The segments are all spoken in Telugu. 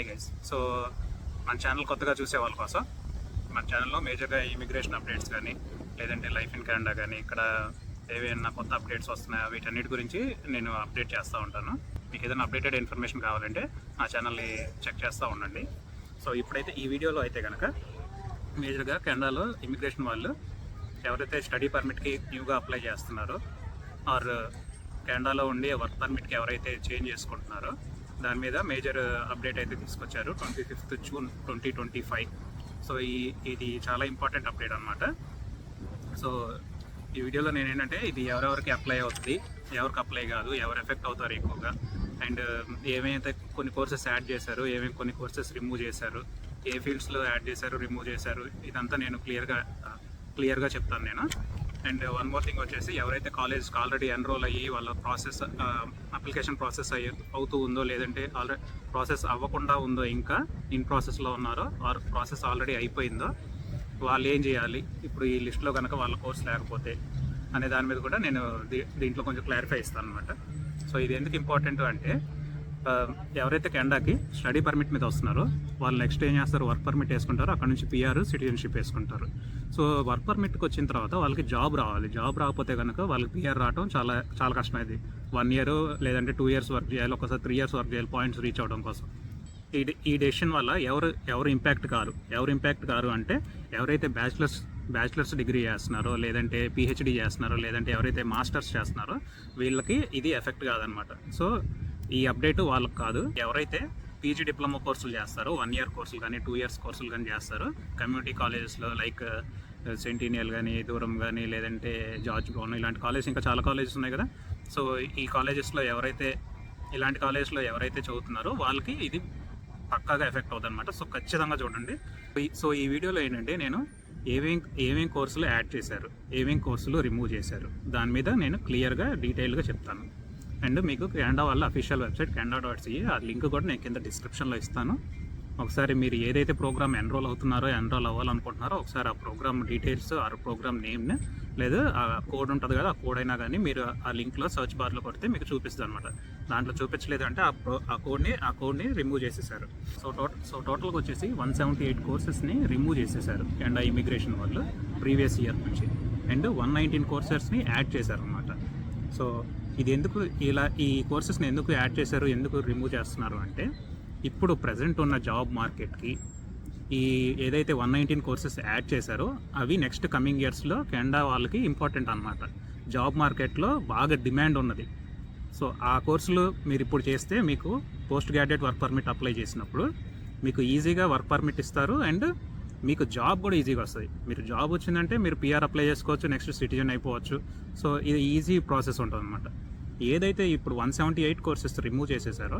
Hi guys. సో మన ఛానల్ కొత్తగా చూసే వాళ్ళ కోసం మన ఛానల్లో మేజర్గా ఇమిగ్రేషన్ అప్డేట్స్ కానీ లేదంటే లైఫ్ ఇన్ కెనడా కానీ ఇక్కడ ఏవైనా కొత్త అప్డేట్స్ వస్తున్నాయో వీటన్నిటి గురించి నేను అప్డేట్ చేస్తూ ఉంటాను. మీకు ఏదైనా అప్డేటెడ్ ఇన్ఫర్మేషన్ కావాలంటే నా ఛానల్ని చెక్ చేస్తూ ఉండండి. సో ఇప్పుడైతే ఈ వీడియోలో అయితే కనుక మేజర్గా కెనడాలో ఇమిగ్రేషన్ వాళ్ళు ఎవరైతే స్టడీ పర్మిట్కి న్యూగా అప్లై చేస్తున్నారో ఆర్ కెనడాలో ఉండి వర్క్ పర్మిట్కి ఎవరైతే చేంజ్ చేసుకుంటున్నారో దాని మీద మేజర్ అప్డేట్ అయితే తీసుకొచ్చారు 25th June 2025. సో ఇది చాలా ఇంపార్టెంట్ అప్డేట్ అనమాట. సో ఈ వీడియోలో నేను ఏంటంటే ఇది ఎవరెవరికి అప్లై అవుతుంది, ఎవరికి అప్లై కాదు, ఎవరు ఎఫెక్ట్ అవుతారు ఎక్కువగా, అండ్ ఏమైతే కొన్ని కోర్సెస్ యాడ్ చేశారు, ఏమేమి కొన్ని కోర్సెస్ రిమూవ్ చేశారు, ఏ ఫీల్డ్స్లో యాడ్ చేశారు, రిమూవ్ చేశారు, ఇదంతా నేను క్లియర్గా చెప్తాను నేను. అండ్ వన్ మోర్ థింగ్ వచ్చేసి ఎవరైతే కాలేజ్కి ఆల్రెడీ ఎన్రోల్ అయ్యి వాళ్ళ ప్రాసెస్ అప్లికేషన్ ప్రాసెస్ అవుతూ ఉందో లేదంటే ఆల్రెడీ ప్రాసెస్ అవ్వకుండా ఉందో ఇంకా ఇన్ ప్రాసెస్లో ఉన్నారో ఆర్ ప్రాసెస్ ఆల్రెడీ అయిపోయిందో వాళ్ళు ఏం చేయాలి ఇప్పుడు ఈ లిస్ట్లో కనుక వాళ్ళ కోర్స్ లేకపోతే అనే దాని మీద కూడా నేను దీంట్లో కొంచెం క్లారిఫై ఇస్తాను అనమాట. సో ఇది ఎందుకు ఇంపార్టెంట్ అంటే ఎవరైతే కెనడాకి స్టడీ పర్మిట్ మీద వస్తున్నారో వాళ్ళు నెక్స్ట్ ఏం చేస్తారు, వర్క్ పర్మిట్ వేసుకుంటారు, అక్కడ నుంచి PR సిటిజన్షిప్ వేసుకుంటారు. సో వర్క్ పర్మిట్కి వచ్చిన తర్వాత వాళ్ళకి జాబ్ రావాలి. జాబ్ రాకపోతే కనుక వాళ్ళకి PR రావడం చాలా చాలా కష్టమైంది. 1 year లేదంటే 2 years వర్క్ చేయాలి, ఒకసారి 3 years వర్క్ చేయాలి పాయింట్స్ రీచ్ అవ్వడం కోసం. ఈ డెసిషన్ వల్ల ఎవరు ఇంపాక్ట్ కారు అంటే ఎవరైతే బ్యాచిలర్స్ డిగ్రీ చేస్తున్నారో లేదంటే PhD చేస్తున్నారో లేదంటే ఎవరైతే మాస్టర్స్ చేస్తున్నారో వీళ్ళకి ఇది ఎఫెక్ట్ కాదనమాట. సో ఈ అప్డేట్ వాళ్ళకి కాదు. ఎవరైతే PG డిప్లొమా కోర్సులు చేస్తారో 1 year కోర్సులు కానీ 2 years కోర్సులు కానీ చేస్తారో కమ్యూనిటీ కాలేజెస్లో లైక్ సెంటీనియల్ కానీ, దూరం కానీ, లేదంటే జార్జ్ బ్రౌన్ ఇలాంటి కాలేజ్ ఇంకా చాలా కాలేజెస్ ఉన్నాయి కదా. సో ఈ కాలేజెస్లో ఇలాంటి కాలేజెస్లో ఎవరైతే చదువుతున్నారో వాళ్ళకి ఇది పక్కాగా ఎఫెక్ట్ అవుతుంది అనమాట. సో ఖచ్చితంగా చూడండి. సో ఈ వీడియోలో ఏంటంటే నేను ఏమేం కోర్సులు యాడ్ చేశారు, ఏమేం కోర్సులు రిమూవ్ చేశారు దాని మీద నేను క్లియర్గా డీటెయిల్గా చెప్తాను. అండ్ మీకు కెనడా వాళ్ళ అఫీషియల్ వెబ్సైట్ canada.ca ఆ లింక్ కూడా నేను కింద డిస్క్రిప్షన్లో ఇస్తాను. ఒకసారి మీరు ఏదైతే ప్రోగ్రామ్ ఎన్రోల్ అవ్వాలనుకుంటున్నారో ఒకసారి ఆ ప్రోగ్రామ్ డీటెయిల్స్ ఆ ప్రోగ్రామ్ నేమ్ని లేదా ఆ కోడ్ ఉంటుంది కదా, ఆ కోడ్ అయినా కానీ మీరు ఆ లింక్లో సర్చ్ బార్లో కొడితే మీకు చూపిస్తుంది అనమాట. దాంట్లో చూపించలేదు అంటే ఆ కోడ్ని రిమూవ్ చేసేసారు. సో టోటల్గా వచ్చేసి 178 కోర్సెస్ని రిమూవ్ చేసేసారు కెనడా ఇమిగ్రేషన్ వాళ్ళు ప్రీవియస్ ఇయర్ నుంచి. అండ్ 119 కోర్సెస్ని యాడ్ చేశారు అనమాట. సో ఇది ఈ కోర్సెస్ని ఎందుకు యాడ్ చేశారు, ఎందుకు రిమూవ్ చేస్తున్నారు అంటే ఇప్పుడు ప్రజెంట్ ఉన్న జాబ్ మార్కెట్కి ఏదైతే 119 కోర్సెస్ యాడ్ చేశారో అవి నెక్స్ట్ కమింగ్ ఇయర్స్లో కెనడా వాళ్ళకి ఇంపార్టెంట్ అనమాట. జాబ్ మార్కెట్లో బాగా డిమాండ్ ఉన్నది. సో ఆ కోర్సులు మీరు ఇప్పుడు చేస్తే మీకు post graduate work permit apply చేసినప్పుడు మీకు ఈజీగా వర్క్ పర్మిట్ ఇస్తారు అండ్ మీకు జాబ్ కూడా ఈజీగా వస్తుంది. మీరు జాబ్ వచ్చిందంటే మీరు PR అప్లై చేసుకోవచ్చు, నెక్స్ట్ సిటిజన్ అయిపోవచ్చు. సో ఇది ఈజీ ప్రాసెస్ ఉంటుంది అనమాట. ఏదైతే ఇప్పుడు 178 కోర్సెస్ రిమూవ్ చేసేసారో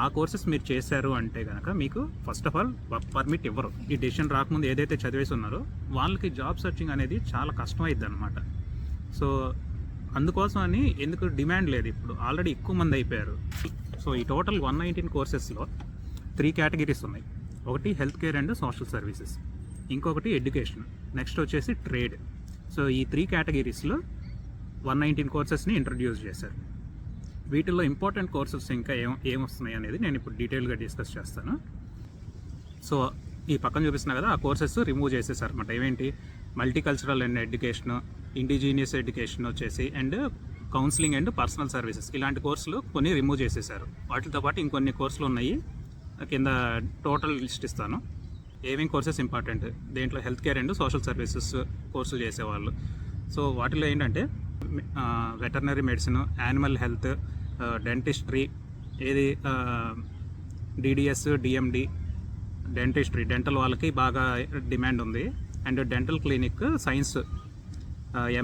ఆ కోర్సెస్ మీరు చేశారు అంటే కనుక మీకు first of all work permit ఇవ్వరు. ఈ డెసిషన్ రాకముందు ఏదైతే చదివేసి ఉన్నారో వాళ్ళకి జాబ్ సర్చింగ్ అనేది చాలా కష్టమైద్ది అనమాట. సో అందుకోసం అని ఎందుకు డిమాండ్ లేదు, ఇప్పుడు ఆల్రెడీ ఎక్కువ మంది అయిపోయారు. సో ఈ టోటల్ 119 కోర్సెస్లో 3 కేటగిరీస్ ఉన్నాయి. ఒకటి health care and social services, ఇంకొకటి ఎడ్యుకేషన్, నెక్స్ట్ వచ్చేసి ట్రేడ్. సో ఈ 3 కేటగిరీస్లో 119 కోర్సెస్ని ఇంట్రడ్యూస్ చేశారు. వీటిల్లో ఇంపార్టెంట్ కోర్సెస్ ఇంకా ఏమొస్తున్నాయి అనేది నేను ఇప్పుడు డీటెయిల్గా డిస్కస్ చేస్తాను. సో ఈ పక్కన చూపిస్తున్నా కదా ఆ కోర్సెస్ రిమూవ్ చేసేసారు అనమాట. ఏమేంటి, multicultural and education, indigenous education వచ్చేసి and counselling and personal services ఇలాంటి కోర్సులు కొన్ని రిమూవ్ చేసేసారు. వాటితో పాటు ఇంకొన్ని కోర్సులు ఉన్నాయి, కింద టోటల్ లిస్ట్ ఇస్తాను. ఏమేం కోర్సెస్ ఇంపార్టెంట్ దేంట్లో health care and social services కోర్సులు చేసేవాళ్ళు. సో వాటిలో ఏంటంటే veterinary medicine, animal health, dentistry, DDS, DMD, dental వాళ్ళకి బాగా డిమాండ్ ఉంది. And dental clinic, science,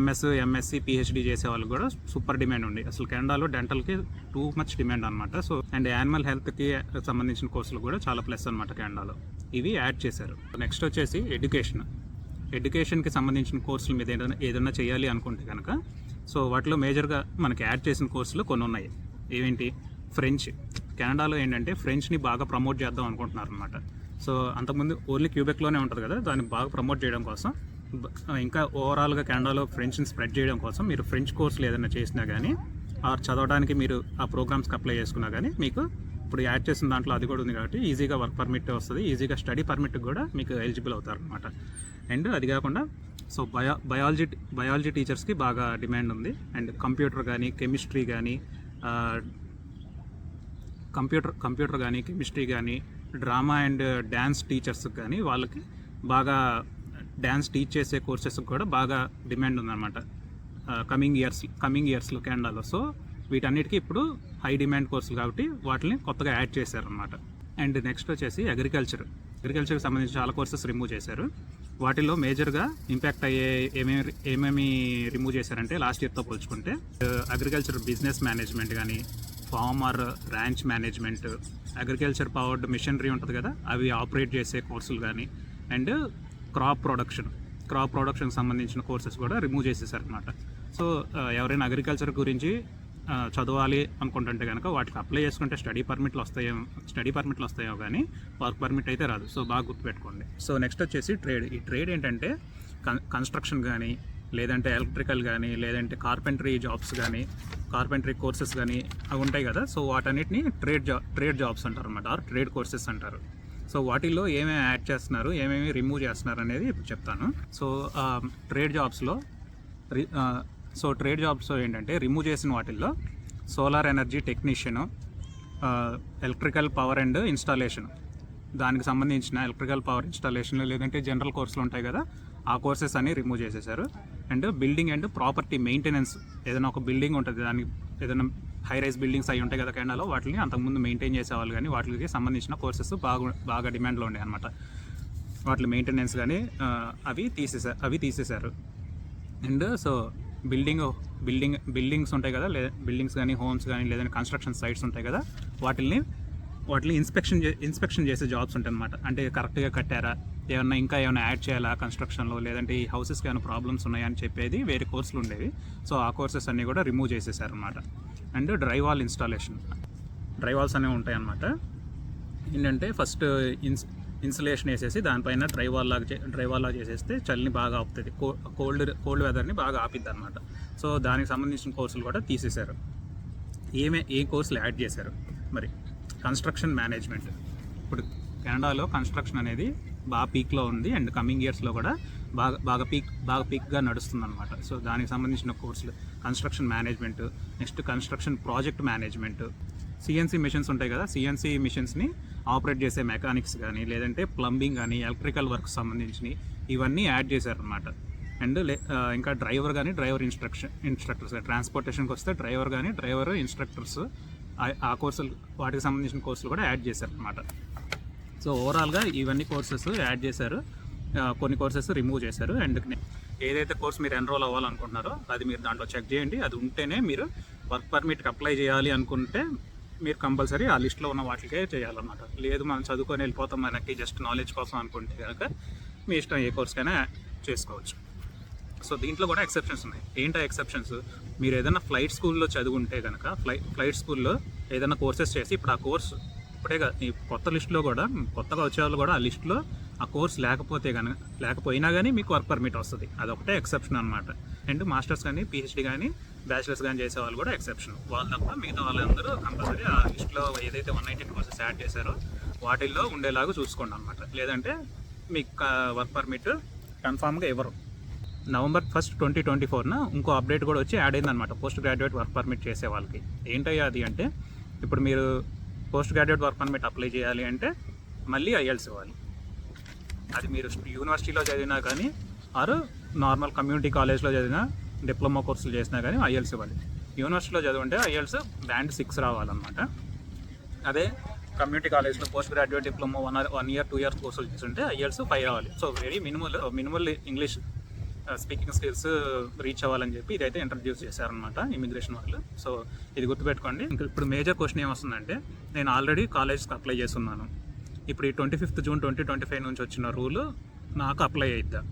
MS, MSc, PhD చేసే వాళ్ళకి కూడా సూపర్ డిమాండ్ ఉంది. అసలు కెనడాలో డెంటల్కి టూ మచ్ డిమాండ్ అనమాట. సో అండ్ యానిమల్ హెల్త్కి సంబంధించిన కోర్సులు కూడా చాలా ప్లస్ అనమాట కెనడాలో. ఇవి యాడ్ చేశారు. నెక్స్ట్ వచ్చేసి ఎడ్యుకేషన్కి సంబంధించిన కోర్సుల మీద ఏదైనా చేయాలి అనుకుంటే కనుక సో వాటిలో మేజర్గా మనకి యాడ్ చేసిన కోర్సులు కొన్ని ఉన్నాయి. ఏమేంటి, ఫ్రెంచ్. కెనడాలో ఏంటంటే ఫ్రెంచ్ని బాగా ప్రమోట్ చేద్దాం అనుకుంటున్నారు అనమాట. సో అంతకుముందు ఓన్లీ క్యూబెక్లోనే ఉంటుంది కదా, దాన్ని బాగా ప్రమోట్ చేయడం కోసం ఇంకా ఓవరాల్గా కెనడాలో ఫ్రెంచ్ని స్ప్రెడ్ చేయడం కోసం మీరు ఫ్రెంచ్ కోర్సులు ఏదైనా చేసినా కానీ చదవడానికి మీరు ఆ ప్రోగ్రామ్స్కి అప్లై చేసుకున్నా కానీ మీకు ఇప్పుడు యాడ్ చేసిన దాంట్లో అది కూడా ఉంది కాబట్టి ఈజీగా వర్క్ పర్మిట్ వస్తుంది, ఈజీగా స్టడీ పర్మిట్ కూడా మీకు ఎలిజిబుల్ అవుతారు అనమాట. అండ్ అది కాకుండా సో బయాలజీ టీచర్స్కి బాగా డిమాండ్ ఉంది. అండ్ కంప్యూటర్ కానీ కెమిస్ట్రీ కానీ కెమిస్ట్రీ కానీ డ్రామా అండ్ డ్యాన్స్ టీచర్స్కి కానీ వాళ్ళకి బాగా డ్యాన్స్ టీచ్ చేసే కోర్సెస్కి కూడా బాగా డిమాండ్ ఉందన్నమాట కమింగ్ ఇయర్స్లో కెనడాలో. సో వీటన్నిటికీ ఇప్పుడు హై డిమాండ్ కోర్సులు కాబట్టి వాటిని కొత్తగా యాడ్ చేశారనమాట. అండ్ నెక్స్ట్ వచ్చేసి అగ్రికల్చర్కి సంబంధించి చాలా కోర్సెస్ రిమూవ్ చేశారు. వాటిల్లో మేజర్గా ఇంపాక్ట్ అయ్యే ఏమేమి రిమూవ్ చేశారంటే లాస్ట్ ఇయర్తో పోల్చుకుంటే అగ్రికల్చర్ బిజినెస్ మేనేజ్మెంట్ కానీ, farmer ranch management, agriculture powered machinery ఉంటుంది కదా అవి ఆపరేట్ చేసే కోర్సులు కానీ, అండ్ క్రాప్ ప్రొడక్షన్కి సంబంధించిన కోర్సెస్ కూడా రిమూవ్ చేసేసారనమాట. సో ఎవరైనా అగ్రికల్చర్ గురించి చదవాలి అనుకుంటుంటే కనుక వాటికి అప్లై చేసుకుంటే స్టడీ పర్మిట్లు వస్తాయో కానీ వర్క్ పర్మిట్ అయితే రాదు. సో బాగా గుర్తుపెట్టుకోండి. సో నెక్స్ట్ వచ్చేసి ట్రేడ్. ఈ ట్రేడ్ ఏంటంటే కన్స్ట్రక్షన్ కానీ, లేదంటే ఎలక్ట్రికల్ కానీ, లేదంటే కార్పెంటరీ జాబ్స్ కానీ, కార్పెంటరీ కోర్సెస్ కానీ అవి ఉంటాయి కదా. సో వాటన్నిటిని ట్రేడ్ జాబ్స్ అంటారు అన్నమాట, ఆర్ ట్రేడ్ కోర్సెస్ అంటారు. సో వాటిల్లో ఏమేమి యాడ్ చేస్తున్నారు, ఏమేమి రిమూవ్ చేస్తున్నారు అనేది ఇప్పుడు చెప్తాను. సో ట్రేడ్ జాబ్స్ ఏంటంటే రిమూవ్ చేసిన వాటిల్లో solar energy technician, electrical power and installation, దానికి సంబంధించిన ఎలక్ట్రికల్ పవర్ ఇన్స్టాలేషన్ లేదంటే జనరల్ కోర్సులు ఉంటాయి కదా ఆ కోర్సెస్ అన్ని రిమూవ్ చేసేసారు. And building and property maintenance, ఏదైనా ఒక బిల్డింగ్ ఉంటుంది, దానికి ఏదైనా హై రైజ్ బిల్డింగ్స్ అవి ఉంటాయి కదా కెనడాలో, వాటిని అంతకుముందు మెయింటైన్ చేసేవాళ్ళు కానీ వాటికి సంబంధించిన కోర్సెస్ బాగా డిమాండ్లో ఉండే అనమాట. వాటి మెయింటెనెన్స్ కానీ అవి తీసేశారు. అండ్ సో బిల్డింగ్స్ ఉంటాయి కదా, బిల్డింగ్స్ కానీ హోమ్స్ కానీ లేదంటే కన్స్ట్రక్షన్ సైట్స్ ఉంటాయి కదా వాటిని ఇన్స్పెక్షన్ చేసే జాబ్స్ ఉంటాయి అనమాట. అంటే కరెక్ట్గా కట్టారా, ఏమైనా యాడ్ చేయాలా కన్స్ట్రక్షన్లో, లేదంటే ఈ హౌసెస్కి ఏమైనా ప్రాబ్లమ్స్ ఉన్నాయా అని చెప్పేది వేరే కోర్సులు ఉండేవి. సో ఆ కోర్సెస్ అన్నీ కూడా రిమూవ్ చేసేసారు అనమాట. అండ్ డ్రైవాల్ ఇన్స్టాలేషన్, డ్రైవాల్స్ అనేవి ఉంటాయి అన్నమాట. ఏంటంటే ఫస్ట్ ఇన్సులేషన్ వేసేసి దానిపైన డ్రైవాల్ లాగా చేసేస్తే చలిని బాగా ఆపుతుంది, కోల్డ్ వెదర్ని బాగా ఆపిద్ది అనమాట. సో దానికి సంబంధించిన కోర్సులు కూడా తీసేశారు. ఏ కోర్సులు యాడ్ చేశారు మరి? Construction management. ఇప్పుడు కెనడాలో కన్స్ట్రక్షన్ అనేది బాగా పీక్లో ఉంది అండ్ కమింగ్ ఇయర్స్లో కూడా బాగా పీక్గా నడుస్తుంది అనమాట. సో దానికి సంబంధించిన కోర్సులు construction management, next construction project management, CNC machines ఉంటాయి కదా, సిఎన్సీ మిషన్స్ని ఆపరేట్ చేసే మెకానిక్స్ కానీ, లేదంటే ప్లంబింగ్ కానీ, ఎలక్ట్రికల్ వర్క్ సంబంధించినవి ఇవన్నీ యాడ్ చేశారనమాట. అండ్ ఇంకా డ్రైవర్ ఇన్స్ట్రక్టర్స్, ట్రాన్స్పోర్టేషన్కి వస్తే డ్రైవర్ ఇన్స్ట్రక్టర్స్, ఆ కోర్సులు వాటికి సంబంధించిన కోర్సులు కూడా యాడ్ చేశారనమాట. సో ఓవరాల్గా ఇవన్నీ కోర్సెస్ యాడ్ చేశారు, కొన్ని కోర్సెస్ రిమూవ్ చేశారు. అండ్ ఏదైతే కోర్స్ మీరు ఎన్రోల్ అవ్వాలనుకుంటున్నారో అది మీరు దాంట్లో చెక్ చేయండి. అది ఉంటేనే మీరు వర్క్ పర్మిట్కి అప్లై చేయాలి అనుకుంటే మీరు కంపల్సరీ ఆ లిస్ట్లో ఉన్న వాటికే చేయాలన్నమాట. లేదు మనం చదువుకొని వెళ్ళిపోతాం, మనకి జస్ట్ నాలెడ్జ్ కోసం అనుకుంటే కనుక మీ ఇష్టం ఏ కోర్స్కైనా చేసుకోవచ్చు. సో దీంట్లో కూడా ఎక్సెప్షన్స్ ఉన్నాయి. ఏంటో ఎక్సెప్షన్స్? మీరు ఏదైనా ఫ్లైట్ స్కూల్లో చదువుంటే కనుక ఫ్లైట్ స్కూల్లో ఏదైనా కోర్సెస్ చేసి ఇప్పుడు ఆ కోర్సు ఇప్పుడే ఈ కొత్త లిస్టులో కూడా కొత్తగా వచ్చేవాళ్ళు కూడా ఆ లిస్టులో ఆ కోర్స్ లేకపోయినా కానీ మీకు వర్క్ పర్మిట్ వస్తుంది. అదొకటే ఎక్సెప్షన్ అనమాట. అండ్ మాస్టర్స్ కానీ పిహెచ్డీ కానీ బ్యాచిలర్స్ కానీ చేసేవాళ్ళు కూడా ఎక్సెప్షన్. వాళ్ళు తప్ప మిగతా వాళ్ళందరూ కంపల్సరీ ఆ లిస్టులో ఏదైతే 119 కోర్సెస్ యాడ్ చేశారో వాటిల్లో ఉండేలాగా చూసుకోండి అనమాట. లేదంటే మీకు వర్క్ పర్మిట్ కన్ఫామ్గా ఇవ్వరు. November 1, 2024 ఇంకో అప్డేట్ కూడా వచ్చి యాడ్ అయిందనమాట పోస్ట్ గ్రాడ్యుయేట్ వర్క్ పర్మిట్ చేసే వాళ్ళకి. ఏంటయ్యా అది అంటే, ఇప్పుడు మీరు post graduate work permit apply చేయాలి అంటే మళ్ళీ ఐఎల్స్ ఇవ్వాలి. అది మీరు యూనివర్సిటీలో చదివినా కానీ ఆరు నార్మల్ కమ్యూనిటీ కాలేజ్లో చదివినా డిప్లొమా కోర్సులు చేసినా కానీ ఐఎల్స్ ఇవ్వాలి. యూనివర్సిటీలో చదివింటే ఐఎల్స్ బ్యాండ్ 6 రావాలన్నమాట. అదే కమ్యూనిటీ కాలేజ్లో post graduate diploma 1 year 2 years కోర్సులు చేస్తుంటే ఐఎల్స్ 5 రావాలి. So very minimal English speaking skills reach అవ్వాలని చెప్పి ఇదైతే ఇంట్రడ్యూస్ చేశారనమాట ఇమిగ్రేషన్ వాళ్ళు. సో ఇది గుర్తుపెట్టుకోండి. ఇంకా ఇప్పుడు మేజర్ క్వశ్చన్ ఏమొస్తుందంటే, నేను ఆల్రెడీ కాలేజ్కి అప్లై చేస్తున్నాను, ఇప్పుడు ఈ 25th June 2025 నుంచి వచ్చిన రూల్ నాకు అప్లై అవుద్దా?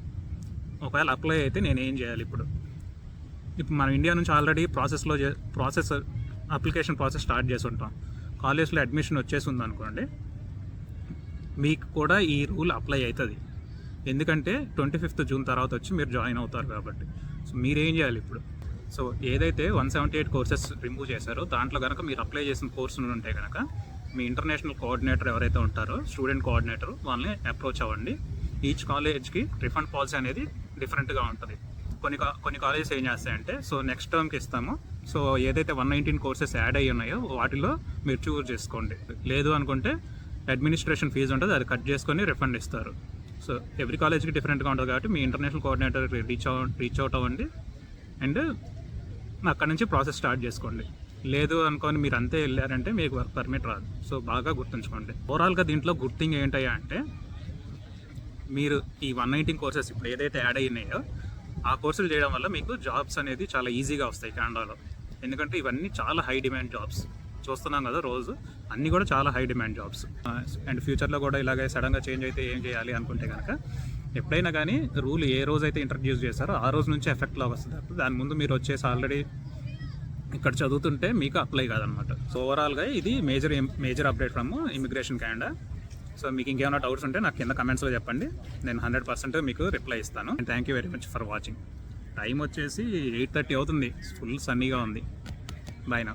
ఒకవేళ అప్లై అయితే నేను ఏం చేయాలి? ఇప్పుడు మనం ఇండియా నుంచి ఆల్రెడీ అప్లికేషన్ ప్రాసెస్ స్టార్ట్ చేసి ఉంటాం. కాలేజ్లో అడ్మిషన్ వచ్చేసి ఉందనుకోండి, మీకు కూడా ఈ రూల్ అప్లై అవుతుంది. ఎందుకంటే 25th June తర్వాత వచ్చి మీరు జాయిన్ అవుతారు కాబట్టి. సో మీరేం చేయాలి ఇప్పుడు? సో ఏదైతే 178 కోర్సెస్ రిమూవ్ చేశారో దాంట్లో కనుక మీరు అప్లై చేసిన కోర్సులు ఉంటే కనుక మీ ఇంటర్నేషనల్ కోఆర్డినేటర్ ఎవరైతే ఉంటారో స్టూడెంట్ కోఆర్డినేటర్ వాళ్ళని అప్రోచ్ అవ్వండి. ఈచ్ కాలేజ్కి రిఫండ్ పాలసీ అనేది డిఫరెంట్గా ఉంటుంది. కొన్ని కాలేజెస్ ఏం చేస్తాయంటే సో నెక్స్ట్ టర్మ్కి ఇస్తాము, సో ఏదైతే 119 కోర్సెస్ యాడ్ అయ్యి ఉన్నాయో వాటిలో మీరు చూస్ చేసుకోండి. లేదు అనుకుంటే అడ్మినిస్ట్రేషన్ ఫీజు ఉంటుంది, అది కట్ చేసుకొని రిఫండ్ ఇస్తారు. సో ఎవ్రీ కాలేజ్కి డిఫరెంట్గా ఉంటుంది కాబట్టి మీ ఇంటర్నేషనల్ కోఆర్డినేటర్ రీచ్ అవుట్ అవ్వండి అండ్ అక్కడ నుంచి ప్రాసెస్ స్టార్ట్ చేసుకోండి. లేదు అనుకొని మీరు అంతే వెళ్ళారంటే మీకు వర్క్ పర్మిట్ రాదు. సో బాగా గుర్తుంచుకోండి. ఓవరాల్గా దీంట్లో గుడ్ థింగ్ ఏంటయ్యా అంటే మీరు ఈ 119 కోర్సెస్ ఇప్పుడు ఏదైతే యాడ్ అయినాయో ఆ కోర్సులు చేయడం వల్ల మీకు జాబ్స్ అనేది చాలా ఈజీగా వస్తాయి కెనడాలో. ఎందుకంటే ఇవన్నీ చాలా హై డిమాండ్ జాబ్స్ చూస్తున్నాం కదా రోజు, అన్నీ కూడా చాలా హై డిమాండ్ జాబ్స్. అండ్ ఫ్యూచర్లో కూడా ఇలాగే సడన్గా చేంజ్ అయితే ఏం చేయాలి అనుకుంటే కనుక ఎప్పుడైనా కానీ రూల్ ఏ రోజు అయితే ఇంట్రడ్యూస్ చేస్తారో ఆ రోజు నుంచి ఎఫెక్ట్లో వస్తుంది. దాని ముందు మీరు వచ్చేసి ఆల్రెడీ ఇక్కడ చదువుతుంటే మీకు అప్లై కాదనమాట. సో ఓవరాల్గా ఇది major update from immigration Canada. So మీకు ఇంకేమైనా డౌట్స్ ఉంటే నాకు కింద కమెంట్స్లో చెప్పండి, నేను 100% మీకు రిప్లై ఇస్తాను. And thank you very much for watching. Time వచ్చేసి 8:30 అవుతుంది, ఫుల్ సన్నీగా ఉంది. బాయ్ నా.